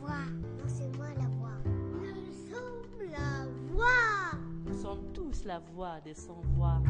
voix. Non, c'est moi la voix. Nous sommes la voix. Nous sommes tous la voix des sans-voix.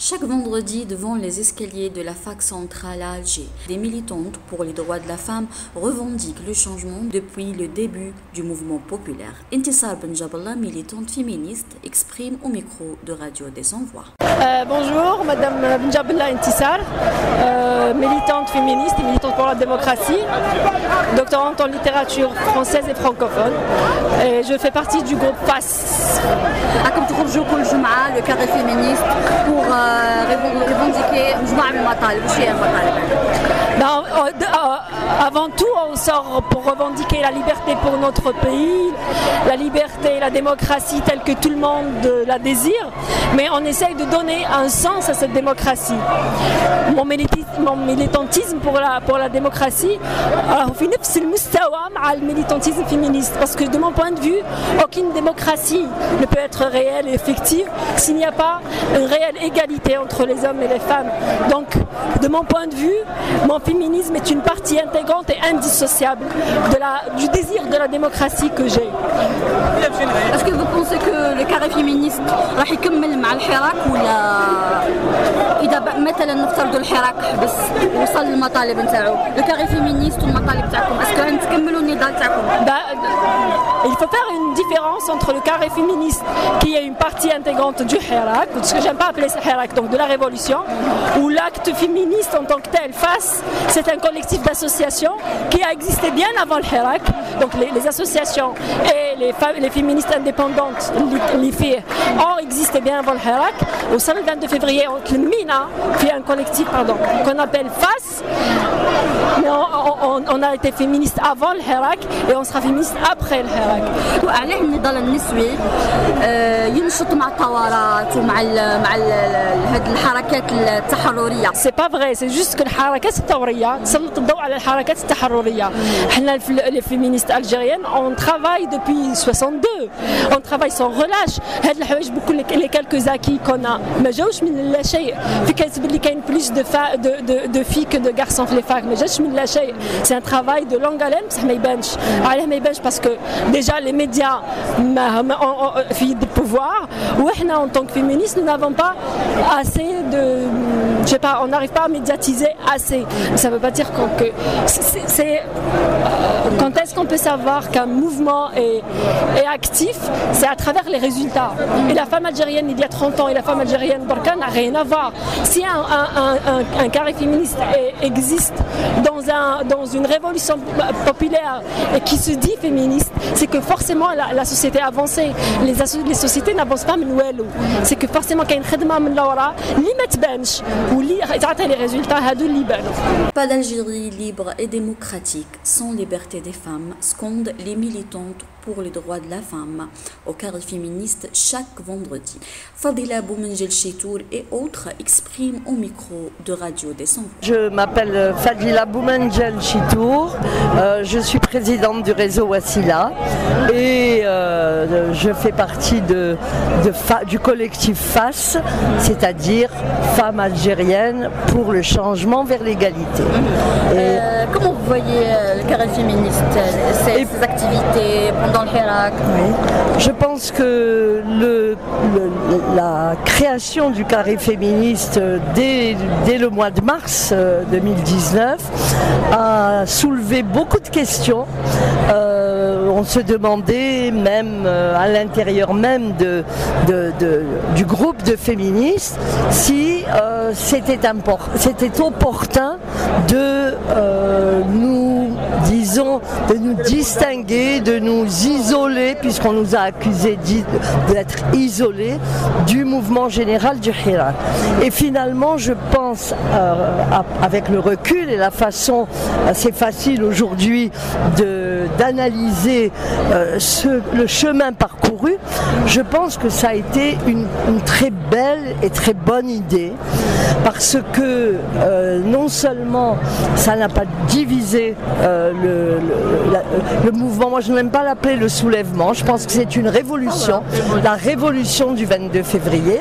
Chaque vendredi, devant les escaliers de la fac centrale à Alger, des militantes pour les droits de la femme revendiquent le changement depuis le début du mouvement populaire. Intisar Benjabala, militante féministe, exprime au micro de Radio des Sans-Voix. Bonjour, Madame Benjabala Intisar, militante féministe et militante pour la démocratie, doctorante en littérature française et francophone. Et je fais partie du groupe FAS. راكم تخرجوا كل جمعة le carré féministe pour revendiquer مجموعة من المطالب. وش هي المطالب؟ Avant tout, on sort pour revendiquer la liberté pour notre pays, la liberté et la démocratie telle que tout le monde la désire, mais on essaye de donner un sens à cette démocratie. Mon militantisme pour la démocratie, c'est le militantisme féministe, parce que de mon point de vue, aucune démocratie ne peut être réelle et effective s'il n'y a pas une réelle égalité entre les hommes et les femmes. Donc, de mon point de vue, mon féminisme est une partie intégrante et indissociable du désir de la démocratie que j'ai. Est-ce que vous pensez que le carré féministe راح يكمل مع الحراك ولا إذا مثلا نفترضوا الحراك بس وصل للمطالب نتاعو le carré féministe والمطالب تاعكم est-ce que تكملوا النضال تاعكم؟ Il faut faire une différence entre le carré féministe qui est une partie intégrante du Hirak, ce que j'aime pas appeler ça Hirak, donc de la révolution, où l'acte féministe en tant que tel, FAS, c'est un collectif d'associations qui a existé bien avant le Hirak, donc les associations et les féministes indépendantes, les filles, ont existé bien avant le Hirak. Au 22 février, le MINA fait un collectif qu'on appelle FAS, mais on a été féministe avant le Hirak et on sera féministe après le Hirak. وعليه النضال النسوي ينشط مع الثورات ومع هاد الحركات التحرريه. C'est pas vrai, c'est juste que الحركات الثوريه سلط الضوء على الحركات التحرريه. احنا les féministes algériennes on travaille depuis 62, on travaille sans relâche. هاد الحوايج بكل les quelques acquis qu'on a ما جاوش من لا شيء. في كتب اللي كاين plus de filles que de garçons في les facs ما جاش من لا شيء. C'est un travail de longue haleine بصح ما يبانش. علاه ما يبانش parce que déjà les médias ont de pouvoir. Ou en tant que féministes, nous n'avons pas assez de... Je sais pas, on n'arrive pas à médiatiser assez. Ça ne veut pas dire que... Quand est-ce qu'on peut savoir qu'un mouvement est actif? C'est à travers les résultats. Et la femme algérienne il y a 30 ans et la femme algérienne d'Orkan n'a rien à voir. Si un carré féministe existe dans une révolution populaire et qui se dit féministe, c'est que forcément la société a avancé. Les sociétés n'avancent pas من والو. C'est que forcément كاين خدمة من لورا اللي ما تبانش واللي تعطي les résultats هادو اللي يبانوا. Pas d'Algérie libre et démocratique sans liberté des femmes, scandent les militantes pour les droits de la femme au carré féministe chaque vendredi. Fadila Boumenjel Chitour et autres expriment au micro de Radio des Sans-Voix. Je m'appelle Fadila Boumenjel Chitour, je suis présidente du réseau Wassila et je fais partie du collectif FAS, c'est-à-dire Femmes algériennes pour le changement vers l'égalité. Comment vous voyez le carré féministe, ses activités pendant le Hirak? Oui. Je pense que la création du carré féministe dès le mois de mars 2019 a soulevé beaucoup de questions. On se demandait même à l'intérieur même du groupe de féministes si c'était opportun de nous distinguer, de nous isoler, puisqu'on nous a accusés d'être isolés du mouvement général du Hirak. Et finalement, je pense, avec le recul et la façon assez facile aujourd'hui de d'analyser le chemin parcouru, je pense que ça a été une très belle et très bonne idée, parce que non seulement ça n'a pas divisé le mouvement, moi je n'aime pas l'appeler le soulèvement, je pense que c'est une révolution, la révolution du 22 février,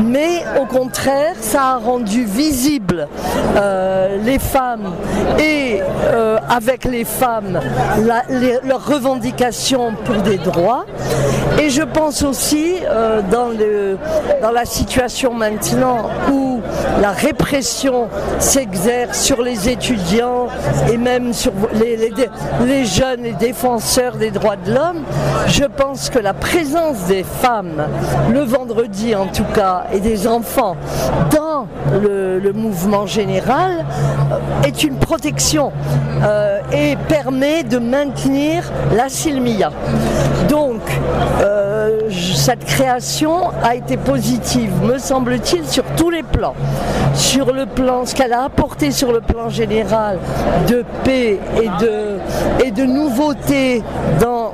mais au contraire ça a rendu visible les femmes et avec les femmes leurs revendications pour des droits. Et je pense aussi dans la situation maintenant où la répression s'exerce sur les étudiants et même sur les jeunes et défenseurs des droits de l'homme, je pense que la présence des femmes, le vendredi en tout cas, et des enfants dans le mouvement général est une protection et permet de maintenir la silmiya. Donc, cette création a été positive, me semble-t-il, sur tous les plans. Sur le plan, ce qu'elle a apporté sur le plan général de paix et de nouveautés dans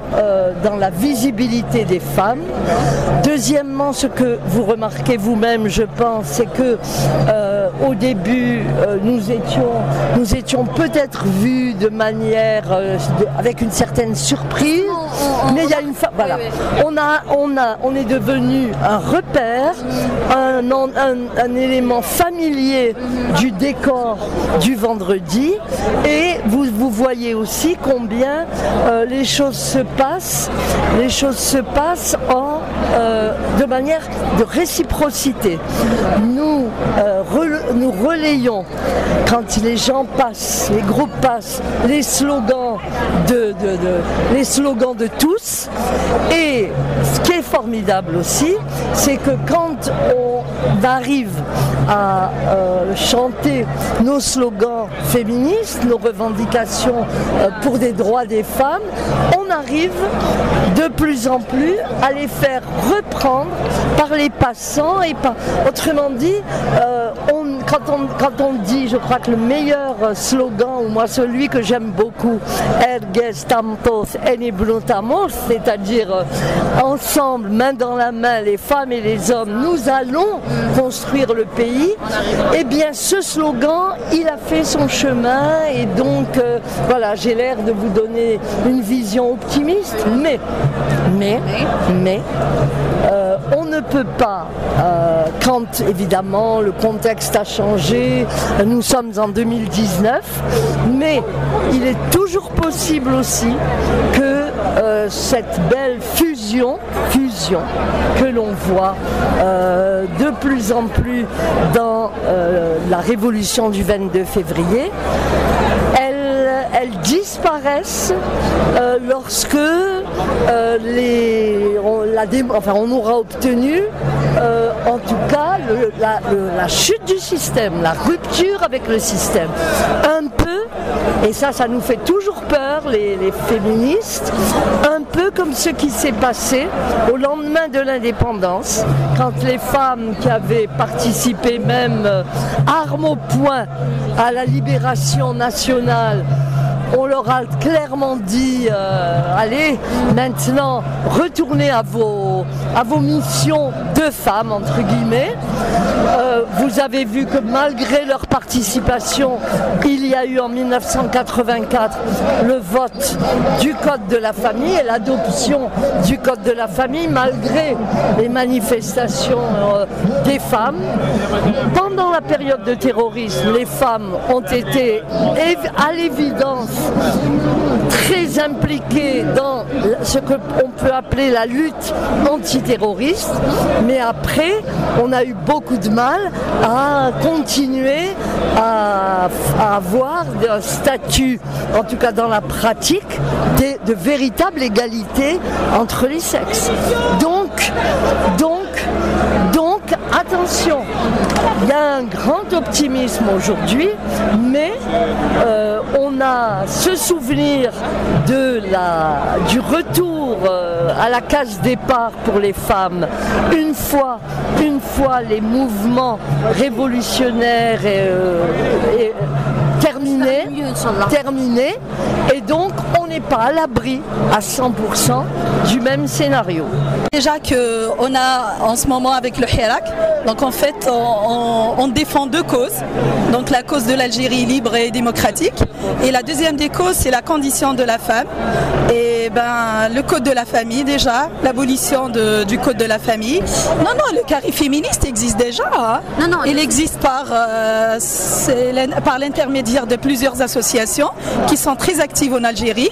la visibilité des femmes. Deuxièmement, ce que vous remarquez vous-même, je pense, c'est que au début, nous étions peut-être vus de manière avec une certaine surprise, mais il y a une voilà, on est devenu un repère, un élément familier du décor du vendredi, et vous voyez aussi combien les choses se passent de manière de réciprocité. Nous relayons, quand les gens passent, les groupes passent, les slogans de tous. Et ce qui est formidable aussi, c'est que quand on arrive à chanter nos slogans féministes, nos revendications pour des droits des femmes, on arrive de plus en plus à les faire reprendre par les passants et autrement dit, quand on dit, je crois que le meilleur slogan, ou moi celui que j'aime beaucoup, Ergues Tamtos Enibrutamos, c'est-à-dire ensemble, main dans la main, les femmes et les hommes, nous allons construire le pays, eh bien ce slogan, il a fait son chemin, et donc voilà, j'ai l'air de vous donner une vision optimiste, mais on ne peut pas, quand évidemment le contexte a changé, nous sommes en 2019, mais il est toujours possible aussi que cette belle fusion que l'on voit de plus en plus dans la révolution du 22 février, elles disparaissent lorsque on aura obtenu en tout cas la chute du système, la rupture avec le système. Un peu, et ça nous fait toujours peur, les féministes, un peu comme ce qui s'est passé au lendemain de l'indépendance, quand les femmes qui avaient participé même armes au poing à la libération nationale, on leur a clairement dit allez, maintenant retournez à vos missions de femmes, entre guillemets. Vous avez vu que malgré leur participation, il y a eu en 1984 le vote du Code de la famille et l'adoption du Code de la famille, malgré les manifestations des femmes. Pendant la période de terrorisme, les femmes ont été à l'évidence très impliquées dans ce qu'on peut appeler la lutte antiterroriste, mais après on a eu beaucoup de mal à continuer à avoir un statut, en tout cas dans la pratique, de véritable égalité entre les sexes. Donc attention, il y a un grand optimisme aujourd'hui, mais on a ce souvenir du retour à la case départ pour les femmes, une fois les mouvements révolutionnaires terminé, et donc on n'est pas à l'abri à 100% du même scénario. Déjà qu'on a en ce moment avec le Hirak, donc en fait on défend deux causes, donc la cause de l'Algérie libre et démocratique, et la deuxième des causes c'est la condition de la femme, et le code de la famille déjà, l'abolition du code de la famille. Non, le carré féministe existe déjà, hein. Il existe par l'intermédiaire de plusieurs associations qui sont très actives en Algérie.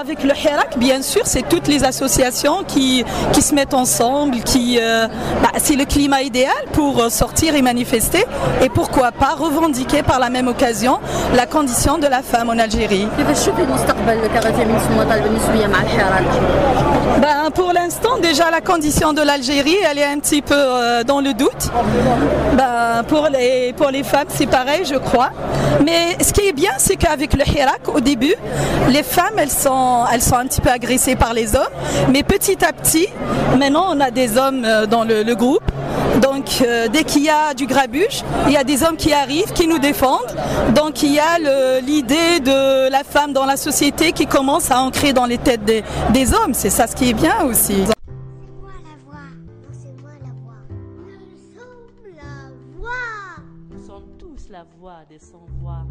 Avec le Hirak, bien sûr, c'est toutes les associations qui se mettent ensemble, c'est le climat idéal pour sortir et manifester, et pourquoi pas revendiquer par la même occasion la condition de la femme en Algérie. Pour l'instant, déjà la condition de l'Algérie, elle est un petit peu dans le doute. Pour les femmes, c'est pareil, je crois. Mais ce qui est bien, c'est qu'avec le Hirak, au début, les femmes, elles sont un petit peu agressées par les hommes. Mais petit à petit, maintenant, on a des hommes dans le groupe. Donc, dès qu'il y a du grabuge, il y a des hommes qui arrivent, qui nous défendent. Donc, il y a l'idée de la femme dans la société qui commence à ancrer dans les têtes des hommes. C'est ça ce qui est bien aussi. C'est moi la voix. Non, c'est moi la voix. Nous sommes la voix. Nous sommes tous la voix des sans-voix.